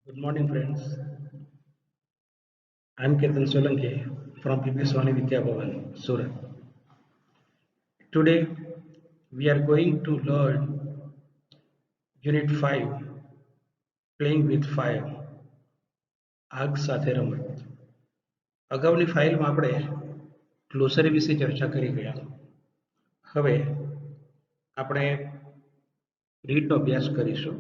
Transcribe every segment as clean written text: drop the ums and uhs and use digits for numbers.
Good morning, friends. I'm Ketan Solanki from PP Swami Vidya Bhavan, Surat. Today, we are going to learn Unit 5, Playing with Fire, આગ સાથે રમત. અગાઉની ફાઇલમાં આપણે ગ્લોસરી વિશે ચર્ચા કરી ગયા. હવે આપણે રીડનો અભ્યાસ કરીશું.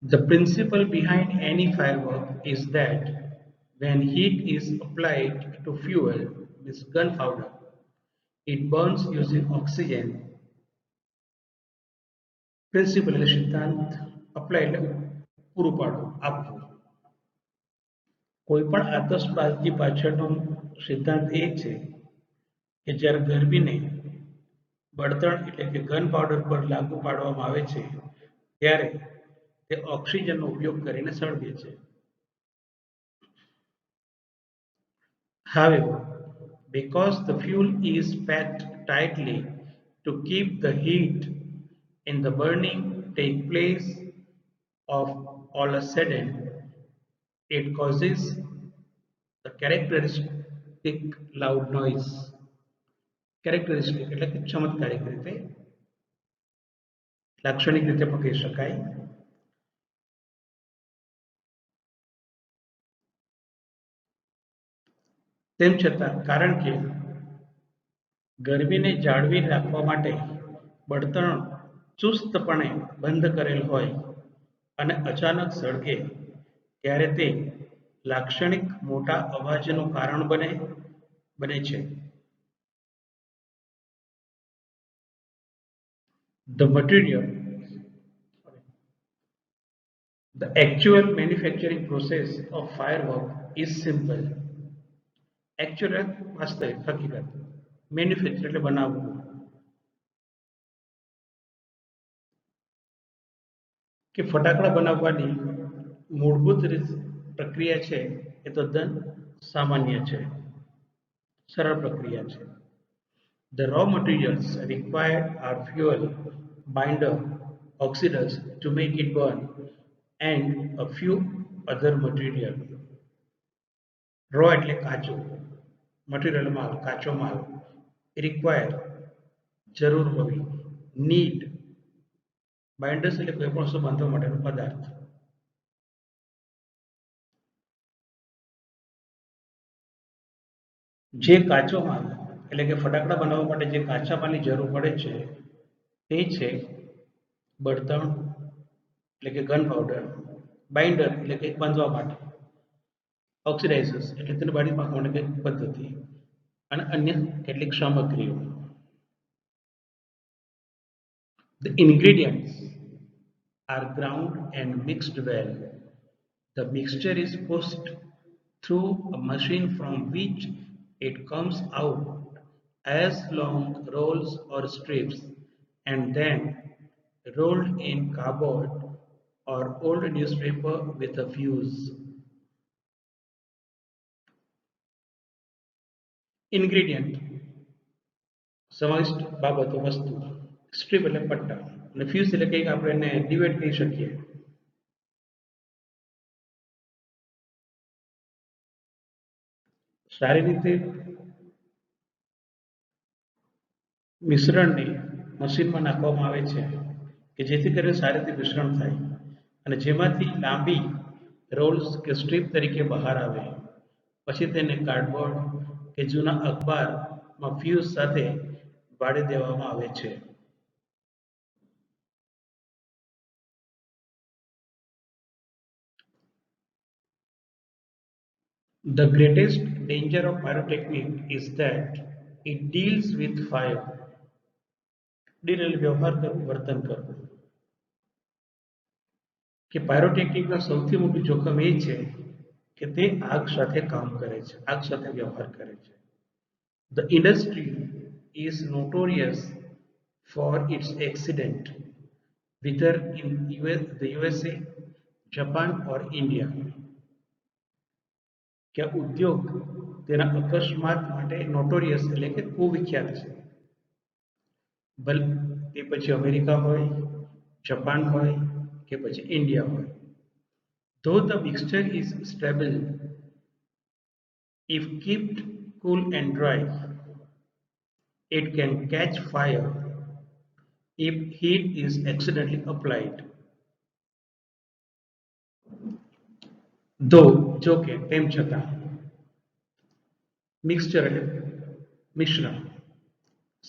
The principle behind any firework is that when heat is applied to fuel, means gunpowder, it burns using oxygen. Principle એટલે સિદ્ધાંત, અપ્લાય એટલે પૂરું પાડવું, આપવું. કોઈ પણ આતશબાજી પાછળનો સિદ્ધાંત એ છે કે જ્યારે ગરમીને બળતણ એટલે કે ગન પાવડર પર લાગુ પાડવામાં આવે છે ત્યારે તે ઓક્સિજનનો ઉપયોગ કરીને સળગે છે. However, because the fuel is packed tightly to keep the heat in the burning take place of all a sudden, it causes the characteristic loud noise. Characteristic એટલે કે ચમત્કારિક રીતે, લાક્ષણિક રીતે પણ કહી શકાય. તેમ છતાં કારણ કે ગરમીને જાળવી રાખવા માટે બળતણ ચુસ્તપણે બંધ કરેલ હોય અને અચાનક સળગે ત્યારે તે લાક્ષણિક મોટા અવાજનું કારણ બને છે. The actual manufacturing process of firework is simple. Actual વાસ્તવિક હકીકત, મેન્યુફેક્ચર એટલે બનાવવું. કે ફટાકડા બનાવવાની મૂળભૂત પ્રક્રિયા છે એ તદ્દન સામાન્ય છે, સરળ પ્રક્રિયા છે. The raw materials required are fuel, binder, oxidants to make it burn, and a few other material. Raw એટલે કાચો, મટીરિયલ માલ, કાચો માલ. Require જરૂર હોવી, need બાઇન્ડર્સ એટલે કોઈ પણ વસ્તુ બાંધવા માટેનો પદાર્થ. જે કાચો માલ એટલે કે ફટાકડા બનાવવા માટે જે કાચા માલની જરૂર પડે છે તે છે બળતણ એટલે કે ગન પાવડર, બાઇન્ડર એટલે કે બાંધવા માટે, ઓક્સિડાઇઝર્સ એટલે તેને બાળી નાખવા માટે પદ્ધતિ, અને અન્ય કેટલીક સામગ્રીઓ. The ingredients are ground and mixed well. The mixture is pushed through a machine from which it comes out as long rolls or strips and then rolled in cardboard or old newspaper with a fuse. Ingredient સમાવિષ્ટ બાબતો, વસ્તુ. Strip એટલે પટ્ટા અને fuse એટલે કંઈક આપણે એને ડિવાઈડ કરી શકીએ. સારી રીતે મિશ્રણને મશીનમાં નાખવામાં આવે છે કે જેથી કરીને સારી રીતે મિશ્રણ થાય અને જેમાંથી લાંબી રોલ્સ કે સ્ટ્રીપ તરીકે બહાર આવે. પછી તેને કાર્ડબોર્ડ કે જૂના અખબારમાં ફ્યુઝ સાથે બાળી દેવામાં આવે છે. The greatest danger of pyrotechnic is that it deals with fire. Deal એટલે વ્યવહાર કરવું, વર્તન કરવું. કે પાયરોટેકનિકનું સૌથી મોટું જોખમ એ છે કે તે આગ સાથે કામ કરે છે, આગ સાથે વ્યવહાર કરે છે. The industry is notorious for its accident, whether in the USA, Japan or India. કે ઉદ્યોગ તેના અકસ્માત માટે નોટોરિયસ એટલે કે કુવિખ્યાત છે. તે પછી અમેરિકા હોય, જાપાન હોય કે પછી ઇન્ડિયા હોય. Though the mixture is stable if kept cool and dry, it can catch fire if heat is accidentally applied. Though જો કે તેમ છતાં મિક્સચર એટલે મિશ્રણ,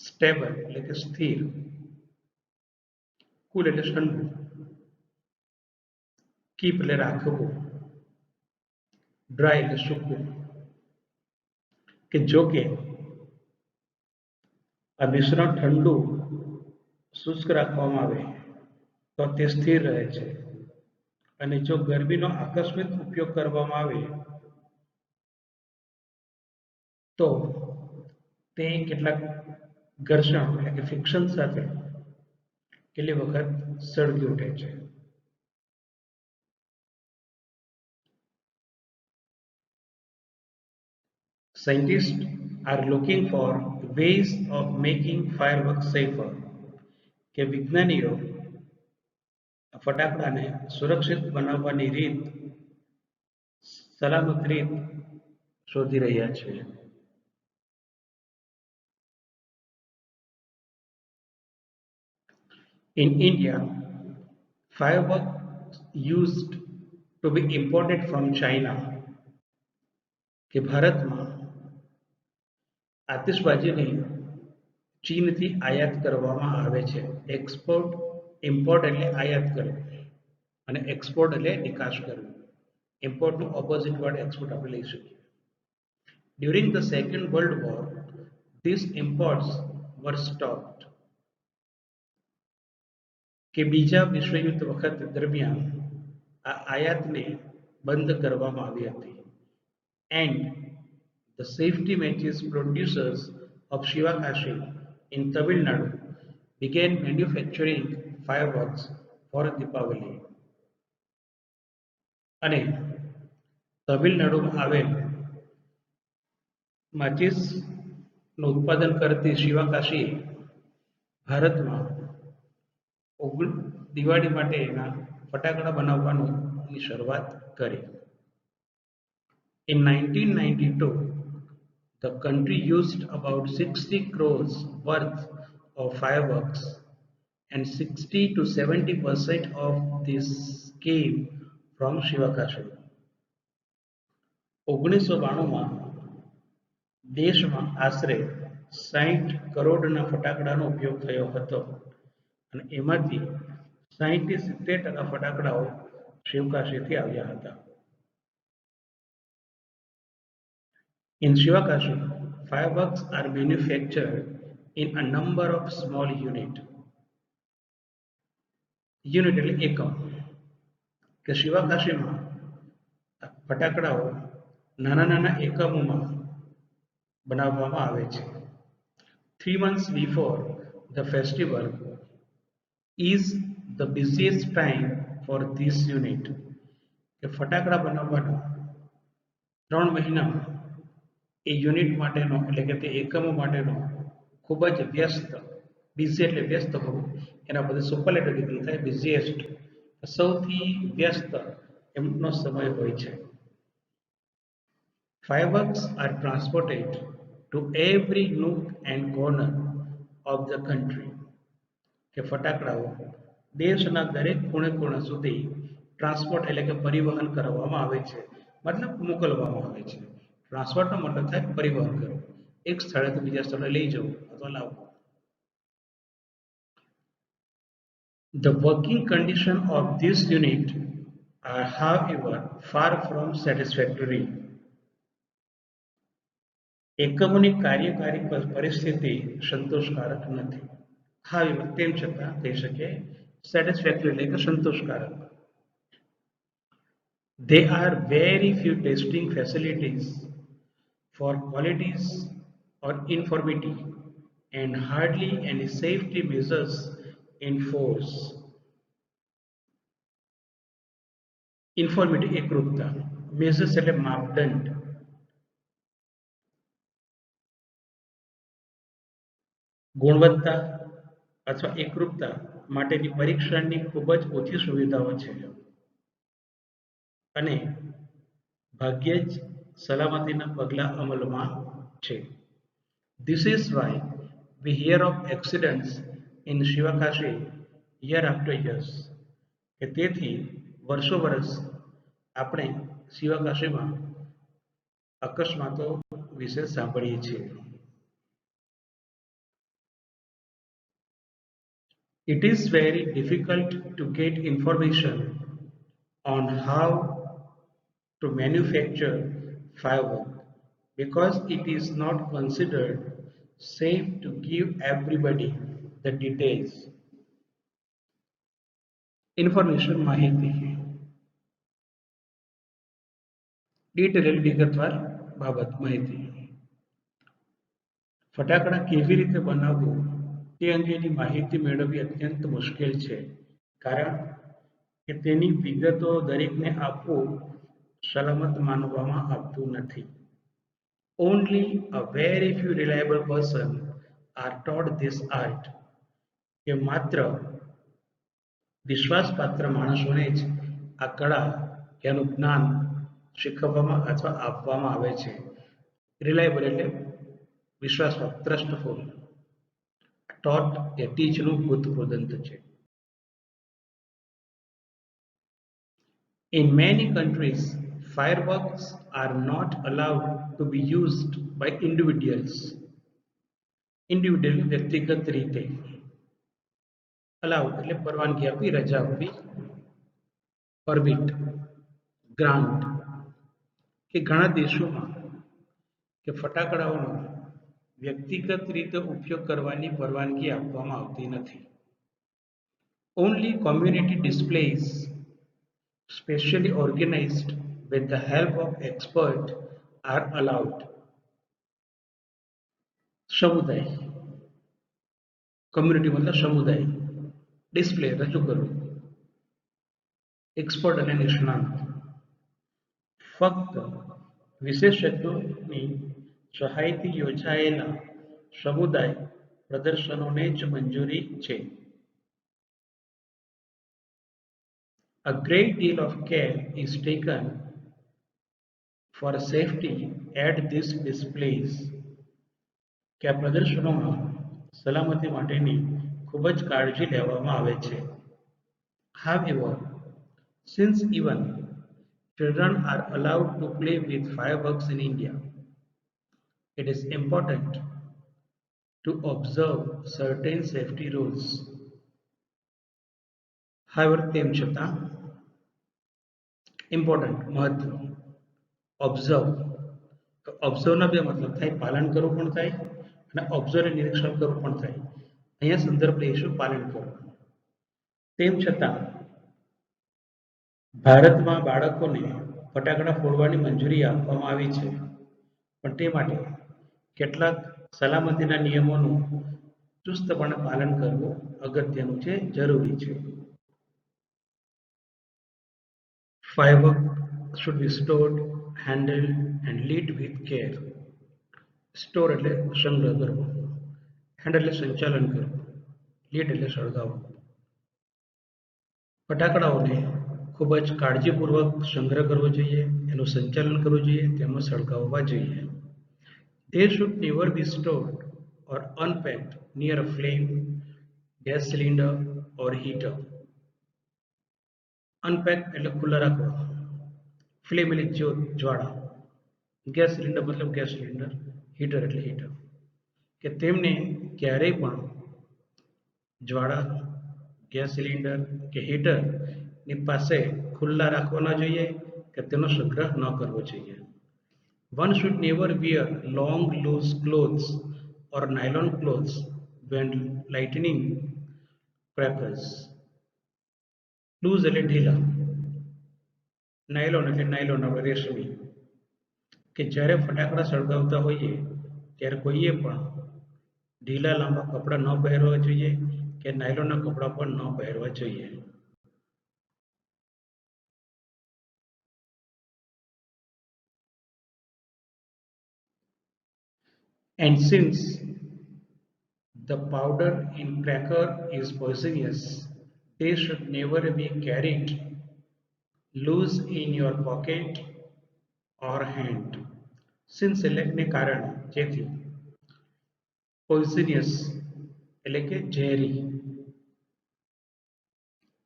સ્ટેબલ એટલે કે સ્થિર, કુલ એટલે ઠંડુ, કીપ એટલે રાખવું, ડ્રાય એટલે સૂકવું, કે જો કે આ મિશ્રણ ઠંડુ શુષ્ક રાખવામાં આવે તો તે સ્થિર રહે છે, અને જો ગરમીનો આકસ્મિક ઉપયોગ કરવામાં આવે તો તે કેટલાક ઘર્ષણ એટલે કે ફ્રિક્શન સાથે કેટલી વખત સળગી ઉઠે છે. Scientists are looking for ways of making fireworks safer. કે વિજ્ઞાનીઓ ફટાકડાને સુરક્ષિત બનાવવાની રીત, સલામત રીત શોધી રહ્યા છે. In India, fireworks used to be imported from China. કે ભારતમાં આતિશબાજીને ચીનથી આયાત કરવામાં આવે છે. એક્સપોર્ટ, ઇમ્પોર્ટ એટલે આયાત કરવું અને એક્સપોર્ટ એટલે નિકાસ કરવું. ઇમ્પોર્ટનું ઓપોઝિટ વર્ડ એક્સપોર્ટ આપણે લઈ શકીએ. During the second world war, this imports were stopped. કે બીજા વિશ્વયુદ્ધ વખત દરમિયાન આ આયાતને બંધ કરવામાં આવી હતી. And the safety matches producers of Shivakashi in Tamil Nadu began manufacturing fireworks for Deepavali. અને તમિલનાડુમાં આવેલ માચીસનું ઉત્પાદન કરતી શિવાકાશી ભારતમાં દિવાળી માટે એના ફટાકડા બનાવવાની શરૂઆત કરી. In 1992, the country used about 60 crores worth of fireworks, and 60 to 70% of this came from Shivakashi. 1992માં દેશમાં આશરે 60 કરોડના ફટાકડાનો ઉપયોગ થયો હતો, અને એમાંથી 60 થી 70% ફટાકડાઓ શિવકાશીથી આવ્યા હતા. In Shivakashi, fireworks are manufactured in a number of small units. Unit એટલે એકમ. કે શિવાકાશીમાં ફટાકડાઓ નાના નાના એકમોમાં બનાવવામાં આવે છે. 3 months before the festival is the busiest time for this unit. કે ફટાકડા બનાવવાનો 3 મહિનામાં એ યુનિટ માટેનો એટલે કે તે એકમો માટેનો ખૂબ જ વ્યસ્ત, બિઝી એટલે વ્યસ્ત હોવું, એના બધે સુપરલેટિવ ડિગ્રી થાય, બિઝીએસ્ટ સૌથી વ્યસ્ત એમનો સમય હોય છે. Fireworks are transported to every nook and corner of the country. કે ફટાકડાઓ દેશના દરેક ખૂણે ખૂણા સુધી ટ્રાન્સપોર્ટ એટલે કે પરિવહન કરવામાં આવે છે, મતલબ મોકલવામાં આવે છે. ટ્રાન્સપોર્ટનો મતલબ થાય પરિવહન કરવું, એક સ્થળેથી બીજા સ્થળે લઈ જવું અથવા લાવવું. The working condition of this unit are however far from satisfactory. એકમોની કાર્યકારી પરિસ્થિતિ સંતોષકારક નથી. however તેમ છતાં કહી શકીએ satisfactory એટલે કે સંતોષકારક. There are very few testing facilities for qualities or uniformity and hardly any safety measures in force. Uniformity એકરૂપતા, measures એટલે માપદંડ. ગુણવત્તા અથવા એકરૂપતા માટેની પરીક્ષણની ખૂબ જ ઓછી સુવિધાઓ છે અને ભાગ્યે જ સલામતીના પગલાં અમલમાં છે. This is why we hear of accidents in Shivakashi year after years. કે તેથી વર્ષો વર્ષ આપણે શિવકાશીમાં અકસ્માતો વિશે સાંભળીએ છીએ. It is very difficult to get information on how to manufacture firework because it is not considered safe to give everybody the details. Information માહિતી ડિટેલ વિગતવાર બાબત માહિતી ફટાકડા કેવી રીતે બનાવવું તે અંગેની માહિતી મેળવવી અત્યંત મુશ્કેલ છે કારણ કે તેની વિગતો દરેકને આપવું સલામત માનવામાં આવતું નથી. Only a very few reliable person are taught this art. કે માત્ર વિશ્વાસપાત્ર માણસોને જ આ કળા એનું જ્ઞાન શીખવવામાં અથવા આપવામાં આવે છે. રિલાયબલ એટલે વિશ્વાસપાત્ર, ટ્રસ્ટફુલ. ટોટ એ ટીચનું ભૂતપ્રદંત છે. In many countries, fireworks are not allowed to be used by individuals. Individual વ્યક્તિગત રીતે allowed એટલે પરવાનગી આપવી, રજા આપવી. Permit, grant. કે ઘણા દેશોમાં કે ફટાકડાઓનો વ્યક્તિગત રીતે ઉપયોગ કરવાની પરવાનગી આપવામાં આવતી નથી. Only community displays specially organized with the help of experts are allowed. સમુદાય, કમ્યુનિટી મતલબ સમુદાય. ડિસ્પ્લે રજૂ કરવું, એક્સપર્ટ અને નિષ્ણાંત. ફક્ત વિશેષજ્ઞોની સહાયથી યોજાયેલા સમુદાય પ્રદર્શનોને જ મંજૂરી છે. A great deal of care is taken for safety at these displays. કે આ પ્રદર્શનોમાં સલામતી માટેની ખૂબ જ કાળજી લેવામાં આવે છે. However, since even children are allowed to play with fireworks in India, it is important to observe certain safety rules. However, તેમ છતાં ઇમ્પોર્ટન્ટ મહત્વ. ઓબ્ઝર્વ, ઓબ્ઝર્વના બે મતલબ થાય, પાલન કરવું પણ થાય અને ઓબ્ઝર્વ નિરીક્ષણ કરવું પણ થાય. અહીંયા સંદર્ભ લઈશું પાલન કરવું. તેમ છતાં ભારતમાં બાળકોને ફટાકડા ફોડવાની મંજૂરી આપવામાં આવી છે, પણ તે માટે કેટલાક સલામતીના નિયમોનું ચુસ્તપણે પાલન કરવું અગત્યનું છે, જરૂરી છે. Firework should be stored, handled and lit with care. Store એટલે સંગ્રહ કરવો, હેન્ડલ એટલે સંચાલન કરવું, લીટ એટલે સળગાવવું. ફટાકડાઓને ખૂબ જ કાળજીપૂર્વક સંગ્રહ કરવો જોઈએ, એનું સંચાલન કરવું જોઈએ, તેમાં સળગાવવા જોઈએ. They should never be stored or unpacked near a flame, gas cylinder or heater. Unpacked એટલે ખુલ્લા રાખવા, ફ્લેમ એટલે જ્વાળા, ગેસ સિલિન્ડર મતલબ ગેસ સિલિન્ડર, હીટર એટલે હીટર. કે તેમને ક્યારેય પણ જ્વાળા, ગેસ સિલિન્ડર કે હીટરની પાસે ખુલ્લા રાખવા ન જોઈએ કે તેનો સંગ્રહ ન કરવો જોઈએ. One should never wear long loose clothes or nylon clothes when lighting crackers. Loose એટલે ઢીલા, નાયલોન એટલે નાયલોન આપણે રેશમી. કે જ્યારે ફટાકડા સળગાવતા હોઈએ ત્યારે કોઈએ પણ ઢીલા લાંબા કપડાં ન પહેરવા જોઈએ કે નાયલોનના કપડાં પણ ન પહેરવા જોઈએ. And since The powder in cracker is poisonous. They should never be carried loose in your pocket or hand. સિન્સેલેક્ટને કારણે જેથી પોઈઝનિયસ એટલે કે ઝેરી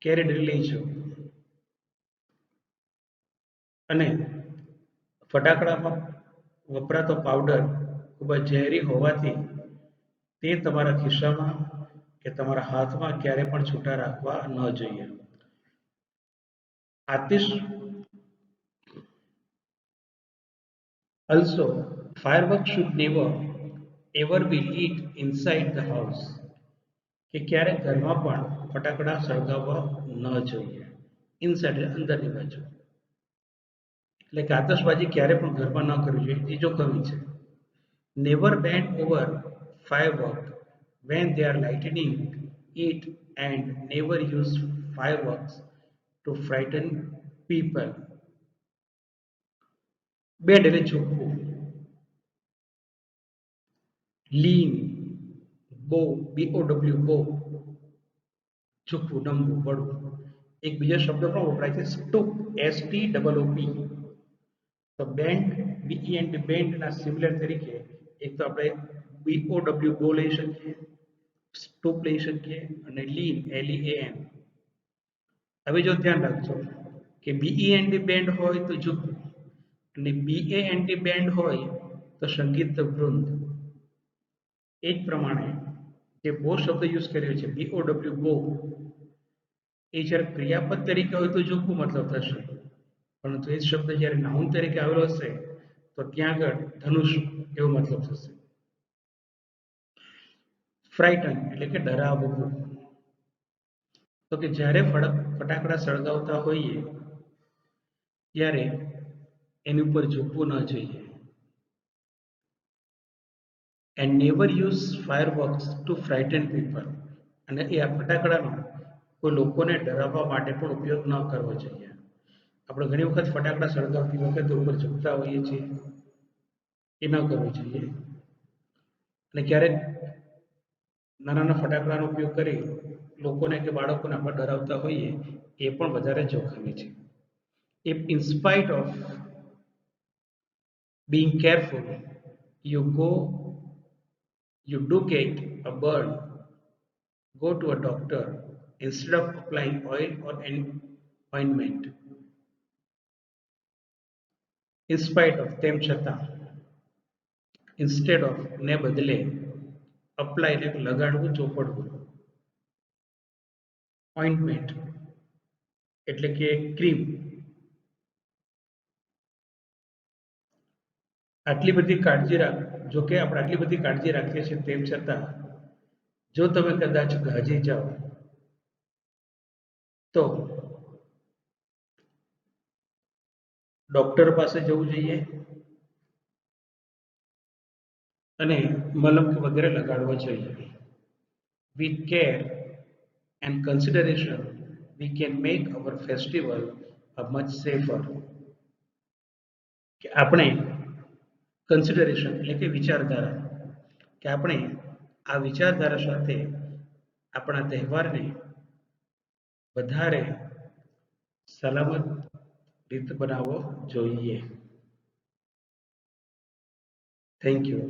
કેરીડ લેજો અને ફટાકડામાં વપરાતો પાવડર ખૂબ જ ઝેરી હોવાથી તે તમારા ખિસ્સામાં કે તમારા હાથમાં ક્યારે પણ છૂટા રાખવા ન જોઈએ. Atish also fireworks should never ever be lit inside the house કે ક્યારે ઘરમાં પણ ફટાકડા સળગાવવા ન જોઈએ. ઇનસાઇડ અંદરની બાજુ એટલે કે આતશબાજી ક્યારે પણ ઘરમાં ન કરવી જોઈએ, એ જોખમી છે. Never band over firework when they are lighting it and never use fireworks to frighten people. Band એટલે ઝૂકવું, લીન, બો BOW બો ઝૂકવું, નમવું, વળવું. એક બીજો શબ્દ પણ વપરાય છે સ્ટૂપ STOOP. તો બેન્ડ BEND બેન્ડના સિમિલર તરીકે એક તો આપણે BOW બો લઈ શકીએ, સ્ટૂપ લઈ શકીએ અને લીન LEAN. હવે જો ધ્યાન રાખજો કે BEND બેન્ડ હોય તો ઝૂકવું અને BAND બેન્ડ હોય તો સંગીત વૃંદ. એ જ પ્રમાણે જે બો શબ્દ યુઝ કર્યો છે BOW બો, એ જ્યારે ક્રિયાપદ તરીકે હોય તો ઝૂકવું મતલબ થશે, પરંતુ એ શબ્દ જ્યારે નાઉન તરીકે આવેલો હશે તો ત્યાં આગળ ધનુષ એવો મતલબ થશે. ફ્રાઇટન એટલે કે ડરાવવું. તો કે જ્યારે ફટાકડા સળગાવતા હોઈએ ત્યારે એની ઉપર ઝૂકવું ન જોઈએ. And never use fireworks to frighten people. અને એ આ ફટાકડાનો કોઈ લોકોને ડરાવવા માટે પણ ઉપયોગ ન કરવો જોઈએ. આપણે ઘણી વખત ફટાકડા સળગાવતી વખતે ઉપર ઝૂકતા હોઈએ છીએ, એ ન કરવું જોઈએ. અને ક્યારેક નાના નાના ફટાકડાનો ઉપયોગ કરી લોકોને કે બાળકોને આપણે ડરાવતા હોઈએ, એ પણ વધારે જોખમી છે. If in spite of being careful you do get a burn, go to a doctor instead of applying oil or an ointment. In spite of તેમ છતાં, instead of ને બદલે, apply એટલે લગાડવું, ચોપડવું, ointment એટલે કે ક્રીમ. આટલી બધી કાળજી જો કે આપણે આટલી બધી કાળજી રાખીએ છીએ તેમ છતાં જો તમે કદાચ ગાજી જાઓ તો ડોક્ટર પાસે જવું જોઈએ અને મલમ વગેરે લગાડવો જોઈએ. With care and consideration we can make our festival a much safer. કે આપણે કન્સિડરેશન એટલે કે વિચારધારા, કે આપણે આ વિચારધારા સાથે આપણા તહેવારને વધારે સલામત રીત બનાવવો જોઈએ. Thank you.